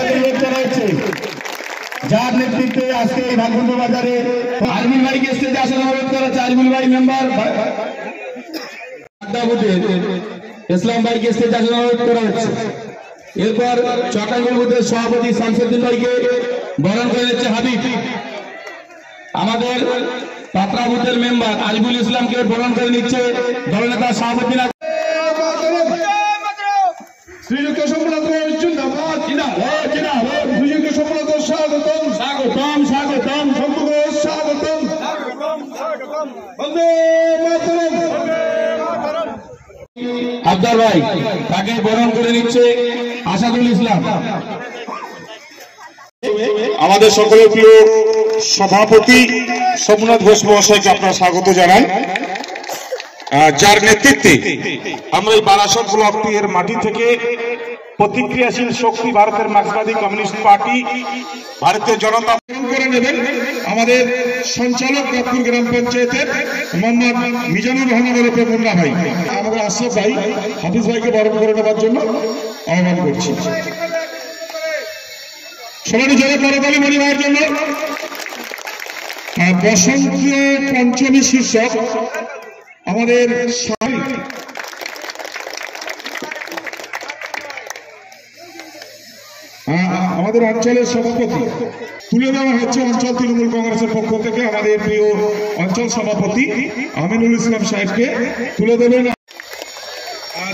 অনুরোধ করা হচ্ছে, যার নেতৃত্বে আজকে এই ভাগবন্ধ বাজারে আজমির ভাইকে স্টেজে আসার অনুরোধ করা হচ্ছে। আজমির ভাই মেম্বার ইসলাম ভাইকে স্টেজে আসার অনুরোধ করা হচ্ছে। এরপর চটাঙ্গল বুথের সভাপতি শামসুদ্দিন ভাইকে বরণ করে নিচ্ছে হাবিব। আমাদের পাত্রা বুথের মেম্বার আরিফুল ইসলামকে বরণ করে নিচ্ছে দলনেতা সভাপতি শ্রীযুক্ত সম্রাট জিন্দাবাদ জিন্দাবাদ জিন্দাবাদ শ্রীযুক্ত সম্রাট স্বাগতম স্বাগতম স্বাগতম সম্পূর্ণ স্বাগতম বন্দে মাতরম। আব্দার ভাই তাকে বরণ করে নিচ্ছে আসাদুল ইসলাম। আমাদের সকলের প্রিয় সভাপতি সোমনাথ ঘোষ মহাশয়কে আপনারা স্বাগত জানান, যার নেতৃত্বে আমরা এই বারাসত ব্লকটি এর মাটি থেকে প্রতিক্রিয়াশীল শক্তি ভারতের মার্ক্সবাদী কমিউনিস্ট পার্টি ভারতীয় জনতা করে নেবেন আমাদের সঞ্চালক রামপুর গ্রাম পঞ্চায়েতের মোহাম্মদ মিজানুর রহমানের উপর মুন্না ভাই, আমাদের আশরাফ ভাই হাফিজ ভাইকে বরণ করে নেবার জন্য আহ্বান করছি। সবাই জয় করতালি মনি ভাইয়ের জন্য। বসন্ত পঞ্চমী শীর্ষক আমাদের আমাদের অঞ্চলের সভাপতি তুলে দেওয়া হচ্ছে অঞ্চল তৃণমূল কংগ্রেসের পক্ষ থেকে আমাদের প্রিয় অঞ্চল সভাপতি আমিনুল ইসলাম সাহেবকে তুলে দেবেন।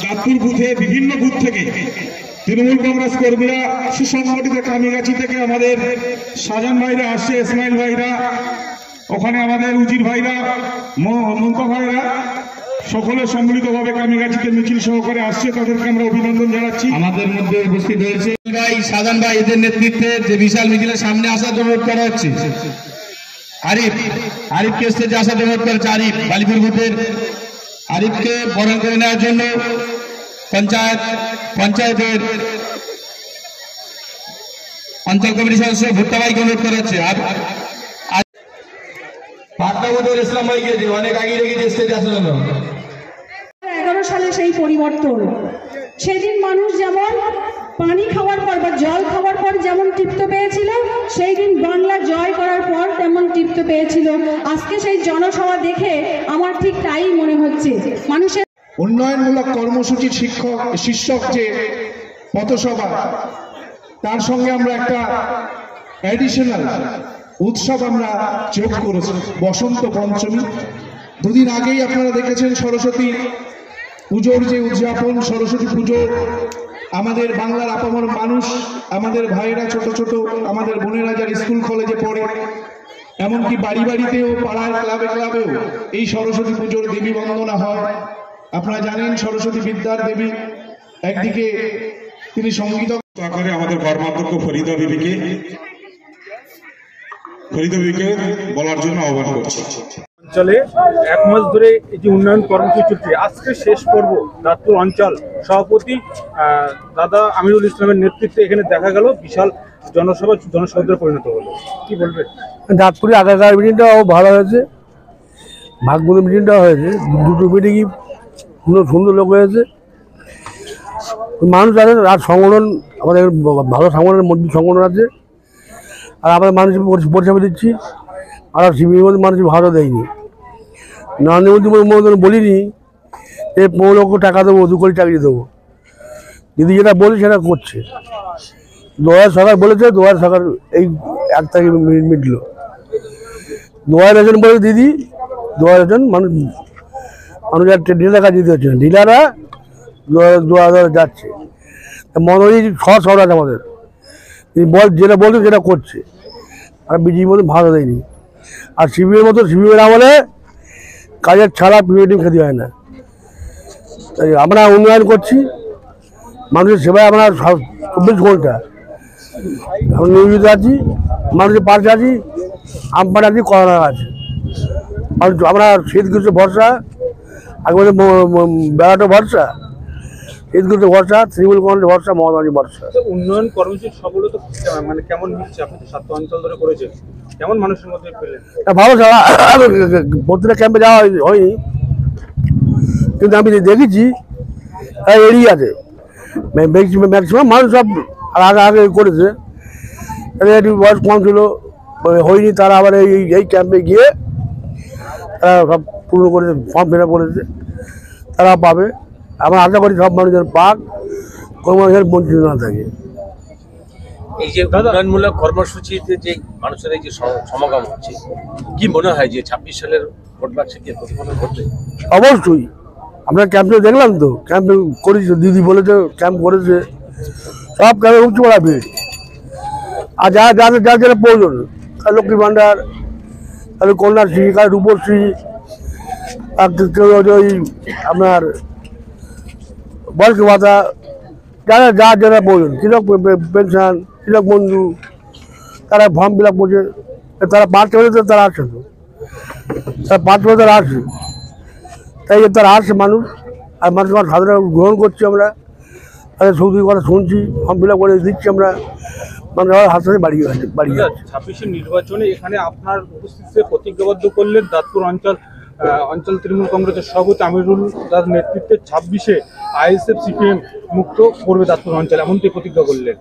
দাঁতপুর বুথে বিভিন্ন বুথ থেকে তৃণমূল কংগ্রেস কর্মীরা সুসংগঠিত কামিগাছি থেকে আমাদের সাজান ভাইরা আসছে, ইসমাইল ভাইরা, ওখানে আমাদের উজির ভাইরা, মুন্তা ভাইরা সকলে সম্মিলিতভাবে কামিগাছিতে মিছিল সহকারে আসছে, তাদেরকে আমরা অভিনন্দন জানাচ্ছি। আমাদের মধ্যে উপস্থিত হয়েছে ভাই সাজান ভাই, এদের নেতৃত্বে যে বিশাল মিছিলের সামনে আসার অনুরোধ করা হচ্ছে। আরিফকে স্টেজে আসার অনুরোধ করা হচ্ছে। আরিফ বালিপুর বুথের আরিফকে বরণ করে নেওয়ার জন্য পঞ্চায়েতের অঞ্চল কমিটির সদস্য ভুট্টা ভাইকে অনুরোধ করা হচ্ছে। ইসলাম ভাইকে অনেক আগে রেখেছে স্টেজে আসার জন্য। 11 সালে সেই পরিবর্তন, সেদিন মানুষ যেমন পানি খাওয়ার পর বা জল খাওয়ার পর যেমন তৃপ্ত পেয়েছিল, সেই দিন বাংলা জয় করার পর তেমন তৃপ্ত পেয়েছিল। আজকে সেই জনসভা দেখে আমার ঠিক তাই মনে হচ্ছে। মানুষের উন্নয়নমূলক কর্মসূচির শীর্ষক যে পথসভা, তার সঙ্গে আমরা একটা অ্যাডিশনাল উৎসব আমরা যোগ করেছি, বসন্ত পঞ্চমী। দুদিন আগেই আপনারা দেখেছেন সরস্বতী পুজোর যে উদযাপন, সরস্বতী পুজো আমাদের বাংলার আপামর মানুষ, আমাদের ভাইয়েরা, ছোট ছোট আমাদের বোনেরা যারা স্কুল কলেজে পড়ে, এমনকি বাড়ি বাড়িতেও, পাড়ার ক্লাবে ক্লাবেও এই সরস্বতী পুজোর দেবী বন্দনা হয়। আপনারা জানেন সরস্বতী বিদ্যার দেবী, একদিকে তিনি সঙ্গীত আকারে আমাদের কর্মাধ্যক্ষ ফরিদা বিবিকে বলার জন্য আহ্বান করছি। অঞ্চলে 1 মাস ধরে এই যে উন্নয়ন কর্মসূচি চলছে, আজকে শেষ পর্ব দাঁতপুর অঞ্চল সভাপতি দাদা আমিনুল ইসলামের নেতৃত্বে এখানে দেখা গেল বিশাল জনসভায় পরিণত হলো। কি বলবেন? দাঁতপুরে আগেকার মিটিংটাও ভালো হয়েছে, ভাগবন্ধ মিটিংটাও হয়েছে, দুটো মিটিংই সুন্দর লোক হয়েছে। মানুষ আছে, আর সংগঠন আমাদের ভালো সংগঠনের মধ্যে সংগঠন আছে, আর আমাদের মানুষ পরিষেবা দিচ্ছি। আর শিবিরের মধ্যে মানুষ ভালো দেয়নি। নরেন্দ্র মোদী বলিনি যে 15 লক্ষ টাকা দেবো, 2 কোটি চাকরি দেবো। দিদি যেটা বলে সেটা করছে। 2000 সরকার বলেছে, 2000 সরকার এই 1 তারিখে মিটল। 2000 জন বলে দিদি, 2000 জন মানুষ আর ডিলার কাজ দিতে হচ্ছে না, ডিলাররা 2000 যাচ্ছে। মনোজি সহজ আছে আমাদের, যেটা বলছে সেটা করছে, আর বিজেপির মধ্যে ভালো দেয়নি। আর শিবিরের মতো শিবিরের আমলে কাজের ছাড়া পিএটিএম খেতে হয় না। তাই আমরা উন্নয়ন করছি, মানুষের সেবায় আমরা 24 ঘন্টা আমরা নিয়োজিত আছি, মানুষের পাশে আছি, আমপান আছি, করোনা আছে। আমরা শীত গ্রীষ্ম ভরসা, আগে বেড়াটা ভরসা, শীত গ্রীষ্ম ভরসা, তৃণমূল কংগ্রেস ভরসা, মমতাজি ভরসা। উন্নয়ন কর্মসূচির সফলতা মানে কেমন মিলছে? আপনি তো 7 অঞ্চল ধরে করেছেন, কেমন মানুষের মধ্যে পেলেন? ভালো, প্রতিটা ক্যাম্পে যাওয়া হয়নি, কিন্তু আমি দেখেছি এরিয়াতে ম্যাক্সিমাম মানুষ সব আর আগে আগে করেছে, একটু বয়স কম ছিল হয়নি, তারা আবার এই ক্যাম্পে গিয়ে তারা সব পূর্ণ করেছে, ফর্ম ফিল আপ করেছে, তারা পাবে। আমরা আশা করি সব মানুষের পাক, কোনো মানুষের বঞ্চিত না থাকে। এই যে উন্নয়নমূলক কর্মসূচিতে যে মানুষের এই যে সমাগম হচ্ছে, কি মনে হয় যে 26 সালের ভোট বাক্সে কি প্রতিফলন ঘটবে? অবশ্যই, আমরা ক্যাম্পে দেখলাম তো, ক্যাম্পে করেছে, দিদি বলেছে ক্যাম্প করেছে, সব ক্যাম্পে উঠছে পড়া ভিড়। আর যাদের যেটা প্রয়োজন, লক্ষ্মী ভাণ্ডার, তাহলে কন্যাশ্রী, কার রূপশ্রী, ওই আপনার বয়স্ক ভাতা, যার যেটা প্রয়োজন, কৃষক পেনশন, কৃষক বন্ধু, তারা ফর্ম ফিল আপ করছে, তারা 5 বছর তারা আসছে তো, তারা 5 বছর আসছে, তাই তারা আসছে মানুষ, আর মানুষ সাধারণ গ্রহণ করছি আমরা, তাদের সৌদি কথা শুনছি, ফর্ম ফিল আপ করে দিচ্ছি আমরা, মানুষ আবার হাত হাতে বাড়িয়ে যাচ্ছে। 26 নির্বাচনে এখানে আপনার উপস্থিতিতে প্রতিজ্ঞাবদ্ধ করলেন দাঁতপুর অঞ্চল তৃণমূল কংগ্রেসের সভাপতি আমিরুল দার নেতৃত্বে 26-এ আইএসএফ সিপিএম মুক্ত করবে দাঁতপুর অঞ্চল, এমনটি প্রতিজ্ঞা করলেন।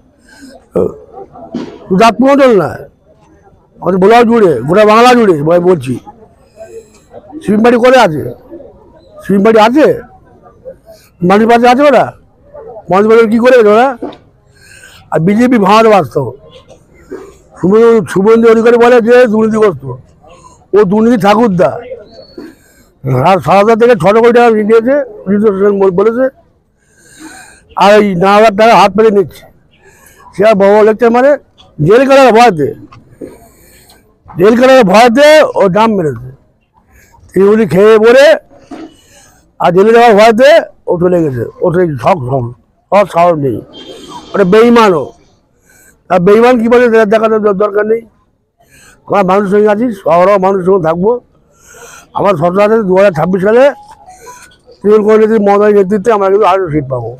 দাঁতপুর অঞ্চল না, আমাদের বোলাও জুড়ে, গোটা বাংলা জুড়ে বলছি। সিপিএম করে আছে, সিপিএম আছে, মানুষের পাশে আছে ওরা, মানুষ বাজার কী করে ওরা? আর বিজেপি ভাঙাতে বাস্তব। শুভেন্দু অধিকারী বলে যে দুর্নীতিগ্রস্ত, ও দুর্নীতি ঠাকুরদা, আর 7,000 থেকে 6 কোটি টাকা নিয়েছে বলেছে, আর এই 9,000 টাকা হাত পেতে নিচ্ছে। সে আর বড় লেকচার মানে জেল কাটার ভয়তে ও দাম মেরেছে, তিনগুলি খেয়ে পড়ে, আর জেলে যাওয়ার ভয়তে ও চলে গেছে। ও সেই সব সাহস নেই, ওটা বেইমানও। আর বেইমান কী বলে দেখানোর দরকার নেই। আমরা মানুষের সঙ্গে আছি, শহরেও মানুষের সঙ্গে থাকবো। আমার সরকার আছে 2026 সালে তৃণমূল কংগ্রেসের মমতার নেতৃত্বে আমরা কিন্তু আরও সিট পাবো।